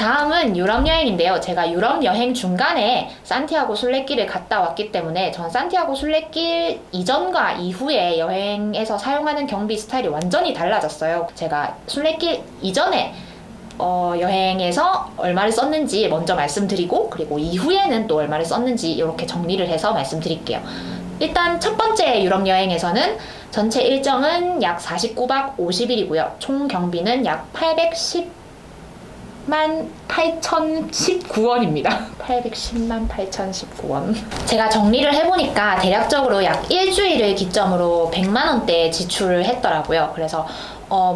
다음은 유럽 여행인데요. 제가 유럽 여행 중간에 산티아고 순례길을 갔다 왔기 때문에 전 산티아고 순례길 이전과 이후에 여행에서 사용하는 경비 스타일이 완전히 달라졌어요. 제가 순례길 이전에 여행에서 얼마를 썼는지 먼저 말씀드리고, 그리고 이후에는 또 얼마를 썼는지 이렇게 정리를 해서 말씀드릴게요. 일단 첫 번째 유럽 여행에서는 전체 일정은 약 49박 50일이고요. 총 경비는 약 810만 8,019원입니다. 810만 8,019원. 제가 정리를 해보니까 대략적으로 약 일주일을 기점으로 100만원대 지출을 했더라고요. 그래서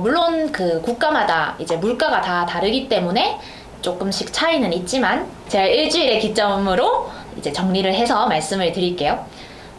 물론 그 국가마다 이제 물가가 다 다르기 때문에 조금씩 차이는 있지만 제가 일주일의 기점으로 이제 정리를 해서 말씀을 드릴게요.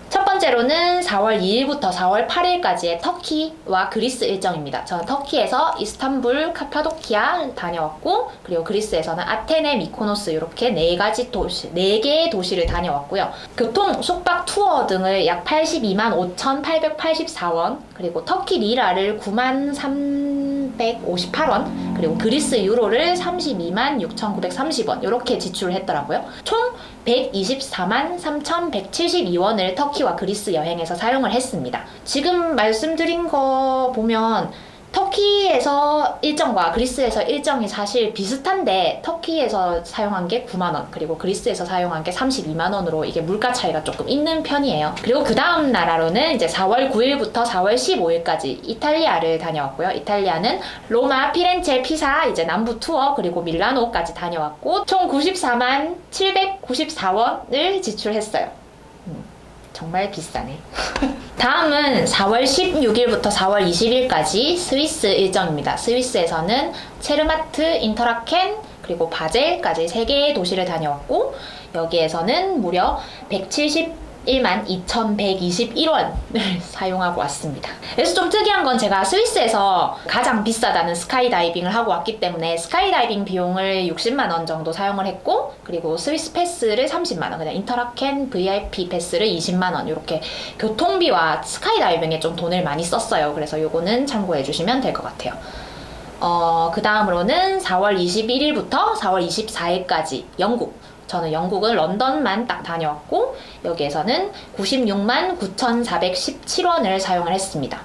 첫 번째로는 4월 2일부터 4월 8일까지의 터키와 그리스 일정입니다. 저는 터키에서 이스탄불, 카파도키아 다녀왔고, 그리고 그리스에서는 아테네, 미코노스 이렇게 4개의 도시를 다녀왔고요. 교통, 숙박, 투어 등을 약 82만 5,884원, 그리고 터키 리라를 9만 358원, 그리고 그리스 유로를 32만 6,930원 이렇게 지출을 했더라고요. 총 124만 3,172원을 터키와 그리스 여행에서 사용을 했습니다. 지금 말씀드린 거 보면 터키에서 일정과 그리스에서 일정이 사실 비슷한데 터키에서 사용한 게 9만원, 그리고 그리스에서 사용한 게 32만원으로 이게 물가 차이가 조금 있는 편이에요. 그리고 그 다음 나라로는 이제 4월 9일부터 4월 15일까지 이탈리아를 다녀왔고요. 이탈리아는 로마, 피렌체, 피사, 이제 남부 투어, 그리고 밀라노까지 다녀왔고, 총 94만 794원을 지출했어요. 정말 비싸네. 다음은 4월 16일부터 4월 20일까지 스위스 일정입니다. 스위스에서는 체르마트, 인터라켄, 그리고 바젤까지 3개의 도시를 다녀왔고, 여기에서는 무려 171만 2,121원을 사용하고 왔습니다. 그래서 좀 특이한 건 제가 스위스에서 가장 비싸다는 스카이다이빙을 하고 왔기 때문에 스카이다이빙 비용을 60만원 정도 사용을 했고, 그리고 스위스 패스를 30만원, 그냥 인터라켄 VIP 패스를 20만원, 이렇게 교통비와 스카이다이빙에 좀 돈을 많이 썼어요. 그래서 요거는 참고해 주시면 될 것 같아요. 그 다음으로는 4월 21일부터 4월 24일까지 영국. 저는 영국은 런던만 딱 다녀왔고, 여기에서는 96만 9,417원을 사용을 했습니다.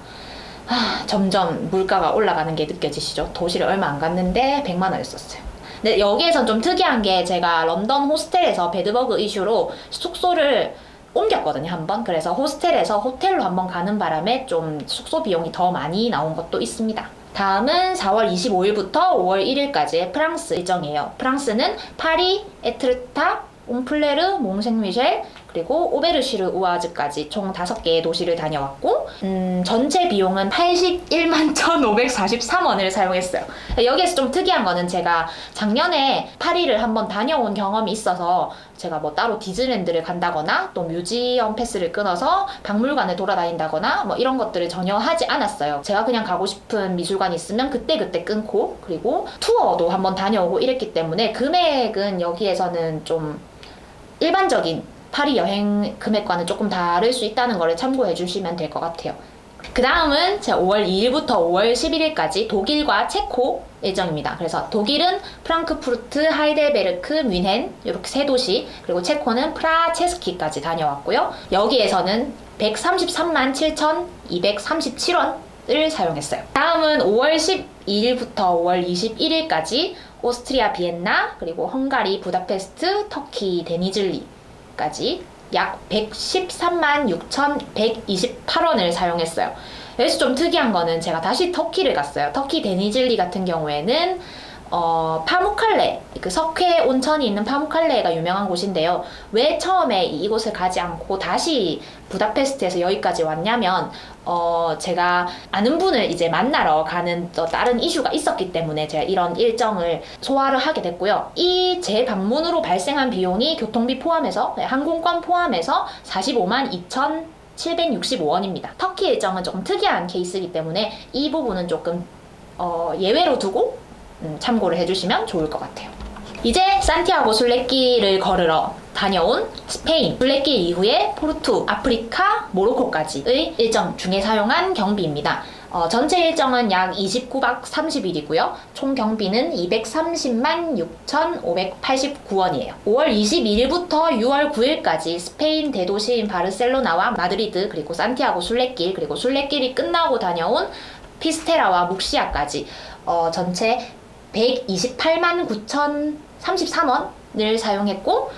점점 물가가 올라가는 게 느껴지시죠? 도시를 얼마 안 갔는데 100만원을 썼어요. 근데 여기에선 좀 특이한 게 제가 런던 호스텔에서 배드버그 이슈로 숙소를 옮겼거든요, 한번. 그래서 호스텔에서 호텔로 한번 가는 바람에 좀 숙소 비용이 더 많이 나온 것도 있습니다. 다음은 4월 25일부터 5월 1일까지의 프랑스 일정이에요. 프랑스는 파리, 에트르타, 옹플레르, 몽생미셸, 그리고 오베르시르 우아즈까지 총 5개의 도시를 다녀왔고, 전체 비용은 81만 1,543원을 사용했어요. 여기에서 좀 특이한 거는 제가 작년에 파리를 한번 다녀온 경험이 있어서 제가 뭐 따로 디즈니랜드를 간다거나 또 뮤지엄 패스를 끊어서 박물관을 돌아다닌다거나 뭐 이런 것들을 전혀 하지 않았어요. 제가 그냥 가고 싶은 미술관이 있으면 그때그때 끊고, 그리고 투어도 한번 다녀오고 이랬기 때문에 금액은 여기에서는 좀 일반적인 파리 여행 금액과는 조금 다를 수 있다는 거를 참고해 주시면 될 것 같아요. 그 다음은 제가 5월 2일부터 5월 11일까지 독일과 체코 일정입니다. 그래서 독일은 프랑크푸르트, 하이델베르크, 뮌헨 이렇게 3도시, 그리고 체코는 프라체스키까지 다녀왔고요. 여기에서는 133만 7,237원을 사용했어요. 다음은 5월 12일부터 5월 21일까지 오스트리아 비엔나, 그리고 헝가리 부다페스트, 터키 데니즐리까지 약 113만 6,128원을 사용했어요. 여기서 좀 특이한 거는 제가 다시 터키를 갔어요. 터키 데니즐리 같은 경우에는 파무칼레, 그 석회 온천이 있는 파무칼레가 유명한 곳인데요. 왜 처음에 이곳을 가지 않고 다시 부다페스트에서 여기까지 왔냐면 제가 아는 분을 이제 만나러 가는 또 다른 이슈가 있었기 때문에 제가 이런 일정을 소화를 하게 됐고요. 이 제 방문으로 발생한 비용이 교통비 포함해서, 항공권 포함해서 45만 2,765원입니다. 터키 일정은 조금 특이한 케이스이기 때문에 이 부분은 조금 예외로 두고 참고를 해주시면 좋을 것 같아요. 이제 산티아고 순례길을 걸으러 다녀온 스페인 순례길 이후에 포르투, 아프리카, 모로코까지의 일정 중에 사용한 경비입니다. 전체 일정은 약 29박 30일이고요. 총 경비는 230만 6,589원이에요. 5월 22일부터 6월 9일까지 스페인 대도시인 바르셀로나와 마드리드, 그리고 산티아고 순례길, 그리고 순례길이 끝나고 다녀온 피스테라와 묵시아까지 전체 128만 9,033원을 사용했고,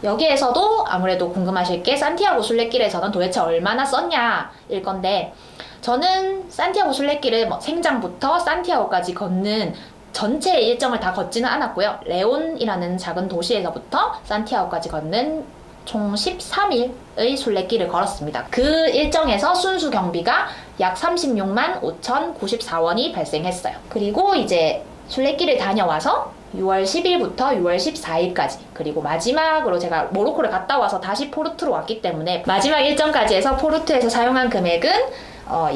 여기에서도 아무래도 궁금하실 게 산티아고 순례길에서는 도대체 얼마나 썼냐일 건데, 저는 산티아고 순례길을 생장부터 산티아고까지 걷는 전체 일정을 다 걷지는 않았고요. 레온이라는 작은 도시에서부터 산티아고까지 걷는 총 13일의 순례길을 걸었습니다. 그 일정에서 순수 경비가 약 36만 5,094원이 발생했어요. 그리고 이제 순례길을 다녀와서 6월 10일부터 6월 14일까지, 그리고 마지막으로 제가 모로코를 갔다 와서 다시 포르투로 왔기 때문에 마지막 일정까지 해서 포르투에서 사용한 금액은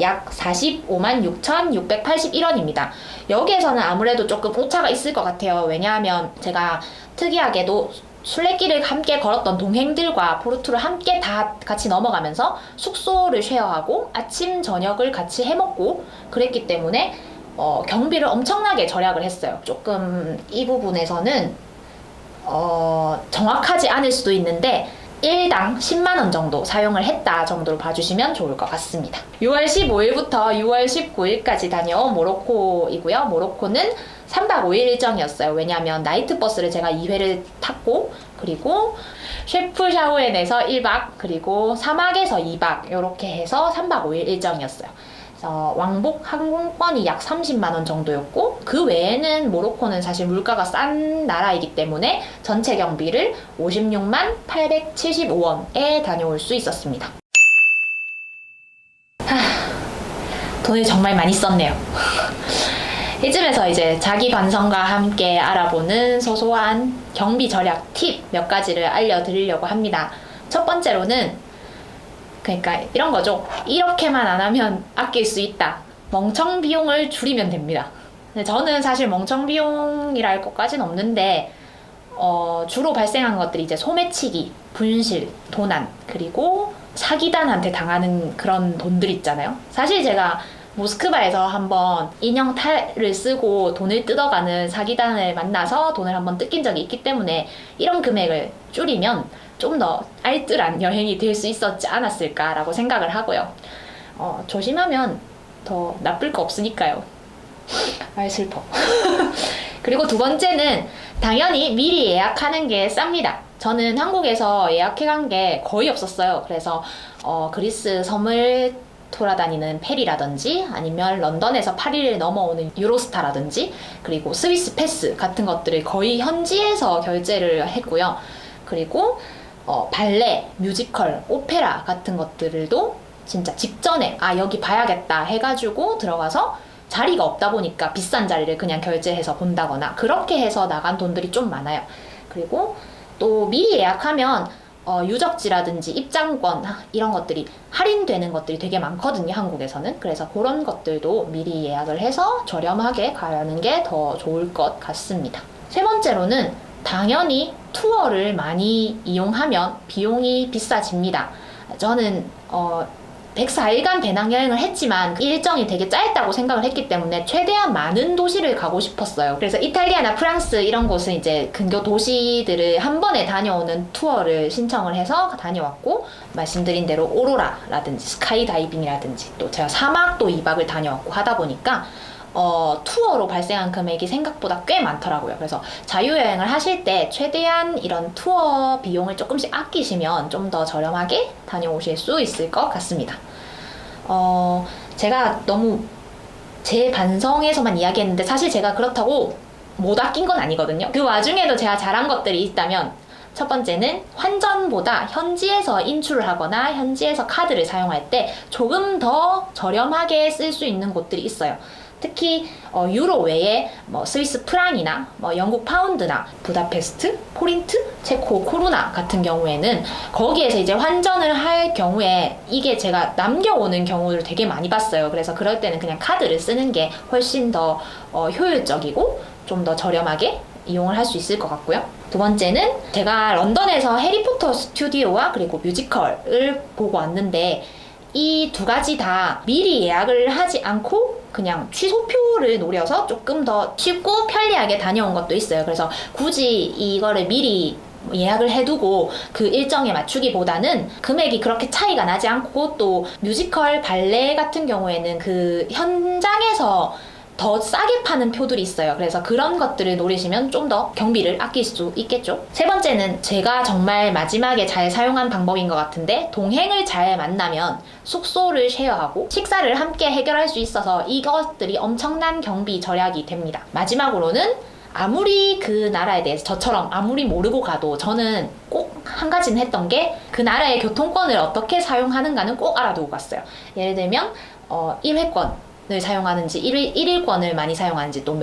약 45만 6,681원입니다. 여기에서는 아무래도 조금 오차가 있을 것 같아요. 왜냐하면 제가 특이하게도 순례길을 함께 걸었던 동행들과 포르투를 함께 다 같이 넘어가면서 숙소를 쉐어하고 아침 저녁을 같이 해먹고 그랬기 때문에 경비를 엄청나게 절약을 했어요. 조금 이 부분에서는 정확하지 않을 수도 있는데 1당 10만원 정도 사용을 했다 정도로 봐주시면 좋을 것 같습니다. 6월 15일부터 6월 19일까지 다녀온 모로코이고요. 모로코는 3박 5일 일정이었어요. 왜냐하면 나이트 버스를 제가 2회를 탔고, 그리고 셰프샤오엔에서 1박, 그리고 사막에서 2박 이렇게 해서 3박 5일 일정이었어요. 왕복 항공권이 약 30만원 정도였고, 그 외에는 모로코는 사실 물가가 싼 나라이기 때문에 전체 경비를 56만 875원에 다녀올 수 있었습니다. 돈을 정말 많이 썼네요. 이쯤에서 이제 자기 반성과 함께 알아보는 소소한 경비 절약 팁 몇 가지를 알려드리려고 합니다. 첫 번째로는 그러니까 이런 거죠. 이렇게만 안 하면 아낄 수 있다. 멍청 비용을 줄이면 됩니다. 근데 저는 사실 멍청 비용이라 할 것까지는 없는데 주로 발생한 것들이 이제 소매치기, 분실, 도난, 그리고 사기단한테 당하는 그런 돈들 있잖아요. 사실 제가 모스크바에서 한번 인형 탈을 쓰고 돈을 뜯어가는 사기단을 만나서 돈을 한번 뜯긴 적이 있기 때문에 이런 금액을 줄이면 좀 더 알뜰한 여행이 될 수 있었지 않았을까라고 생각을 하고요. 조심하면 더 나쁠 거 없으니까요. 아, 슬퍼. 그리고 두 번째는 당연히 미리 예약하는 게 쌉니다. 저는 한국에서 예약해간 게 거의 없었어요. 그래서 그리스 섬을 돌아다니는 페리라든지 아니면 런던에서 파리를 넘어오는 유로스타라든지 그리고 스위스 패스 같은 것들을 거의 현지에서 결제를 했고요. 그리고 발레, 뮤지컬, 오페라 같은 것들도 진짜 직전에 여기 봐야겠다 해가지고 들어가서 자리가 없다 보니까 비싼 자리를 그냥 결제해서 본다거나 그렇게 해서 나간 돈들이 좀 많아요. 그리고 또 미리 예약하면 유적지라든지 입장권 이런 것들이 할인되는 것들이 되게 많거든요, 한국에서는. 그래서 그런 것들도 미리 예약을 해서 저렴하게 가는 게 더 좋을 것 같습니다. 세 번째로는 당연히 투어를 많이 이용하면 비용이 비싸집니다. 저는 104일간 배낭여행을 했지만 그 일정이 되게 짧다고 생각을 했기 때문에 최대한 많은 도시를 가고 싶었어요. 그래서 이탈리아나 프랑스 이런 곳은 이제 근교 도시들을 한 번에 다녀오는 투어를 신청을 해서 다녀왔고, 말씀드린 대로 오로라라든지 스카이다이빙이라든지 또 제가 사막도 2박을 다녀왔고 하다 보니까 투어로 발생한 금액이 생각보다 꽤 많더라고요. 그래서 자유여행을 하실 때 최대한 이런 투어 비용을 조금씩 아끼시면 좀 더 저렴하게 다녀오실 수 있을 것 같습니다. 제가 너무 제 반성에서만 이야기했는데 사실 제가 그렇다고 못 아낀 건 아니거든요. 그 와중에도 제가 잘한 것들이 있다면 첫 번째는 환전보다 현지에서 인출을 하거나 현지에서 카드를 사용할 때 조금 더 저렴하게 쓸 수 있는 곳들이 있어요. 특히 유로 외에 스위스 프랑이나 영국 파운드나 부다페스트, 포린트, 체코 코루나 같은 경우에는 거기에서 이제 환전을 할 경우에 이게 제가 남겨오는 경우를 되게 많이 봤어요. 그래서 그럴 때는 그냥 카드를 쓰는 게 훨씬 더 효율적이고 좀 더 저렴하게 이용을 할 수 있을 것 같고요. 두 번째는 제가 런던에서 해리포터 스튜디오와 그리고 뮤지컬을 보고 왔는데 이 두 가지 다 미리 예약을 하지 않고 그냥 취소표를 노려서 조금 더 쉽고 편리하게 다녀온 것도 있어요. 그래서 굳이 이거를 미리 예약을 해두고 그 일정에 맞추기보다는 금액이 그렇게 차이가 나지 않고, 또 뮤지컬, 발레 같은 경우에는 그 현장에서 더 싸게 파는 표들이 있어요. 그래서 그런 것들을 노리시면 좀 더 경비를 아낄 수 있겠죠. 세 번째는 제가 정말 마지막에 잘 사용한 방법인 것 같은데, 동행을 잘 만나면 숙소를 쉐어하고 식사를 함께 해결할 수 있어서 이것들이 엄청난 경비 절약이 됩니다. 마지막으로는 아무리 그 나라에 대해서 저처럼 아무리 모르고 가도 저는 꼭 한 가지는 했던 게 그 나라의 교통권을 어떻게 사용하는가는 꼭 알아두고 갔어요. 예를 들면 1회권을 사용하는지 1일권을 많이 사용하는지 또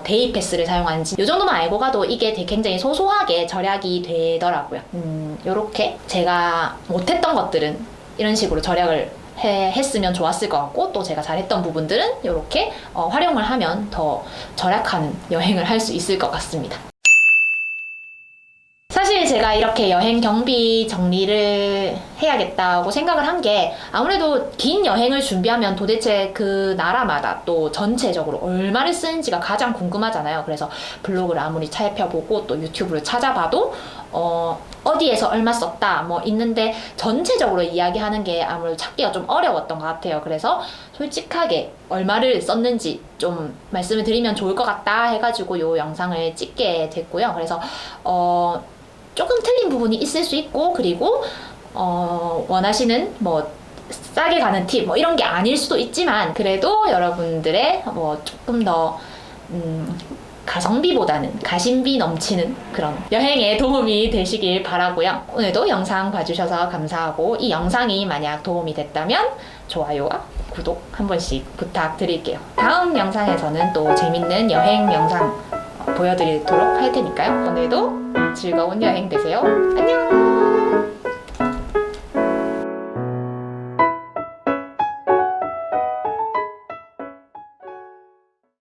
데이 패스를 사용하는지 이 정도만 알고 가도 이게 굉장히 소소하게 절약이 되더라고요. 요렇게 제가 못했던 것들은 이런 식으로 절약을 했으면 좋았을 것 같고, 또 제가 잘했던 부분들은 이렇게 활용을 하면 더 절약하는 여행을 할 수 있을 것 같습니다. 사실 제가 이렇게 여행 경비 정리를 해야겠다고 생각을 한 게, 아무래도 긴 여행을 준비하면 도대체 그 나라마다 또 전체적으로 얼마를 쓰는지가 가장 궁금하잖아요. 그래서 블로그를 아무리 살펴보고 또 유튜브를 찾아봐도 어디에서 얼마 썼다 뭐 있는데 전체적으로 이야기하는 게 아무래도 찾기가 좀 어려웠던 것 같아요. 그래서 솔직하게 얼마를 썼는지 좀 말씀을 드리면 좋을 것 같다 해가지고 이 영상을 찍게 됐고요. 그래서 조금 틀린 부분이 있을 수 있고, 그리고 원하시는 뭐 싸게 가는 팁 뭐 이런 게 아닐 수도 있지만, 그래도 여러분들의 뭐 조금 더 가성비보다는 가심비 넘치는 그런 여행에 도움이 되시길 바라고요. 오늘도 영상 봐주셔서 감사하고, 이 영상이 만약 도움이 됐다면 좋아요와 구독 한 번씩 부탁드릴게요. 다음 영상에서는 또 재밌는 여행 영상 보여드리도록 할 테니까요. 오늘도 즐거운 여행 되세요. 안녕!